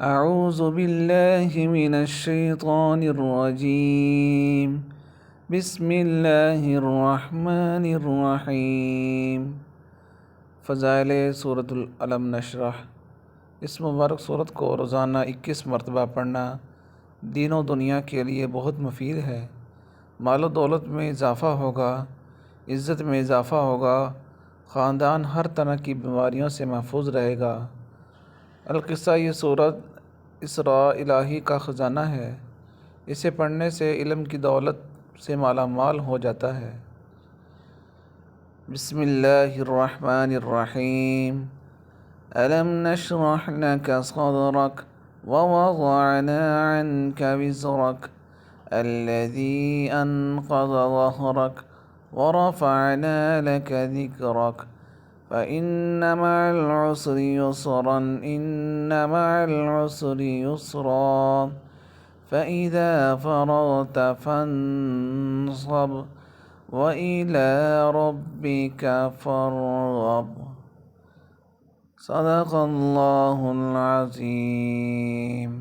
अऊज़ु बिल्लाहि मिनश्शैतानिर्रजीम बिस्मिल्लाहिर्रहमानिर्रहीम। फ़ज़ाइल सूरतुल अलम नशरह। इस मुबारक सूरत को रोज़ाना 21 मरतबा पढ़ना दीन व दुनिया के लिए बहुत मुफीद है। माल व दौलत में इजाफ़ा होगा, इज़्ज़त में इजाफ़ा होगा, ख़ानदान हर तरह की बीमारियों से महफूज रहेगा। अलक़िस्सा ये सूरत इसरा इलाही का ख़जाना है। इसे पढ़ने से इल्म की दौलत से माला माल हो जाता है। बिस्मिल्लाहिर्रहमानिर्रहीम। अलम नशरह लका सदरक व वज़अना अन्का विज़रक अल्लज़ी अनक़ज़ ज़हरक व रफ़अना लका ज़िक्रक फ़इन्न मअल उसरि युस्रन इन्न मअल उसरि युस्रा फ़इज़ा फ़रग़त फ़ंसब व इला रब्बिका फ़रग़ब। सदक़ल्लाहुल अज़ीम।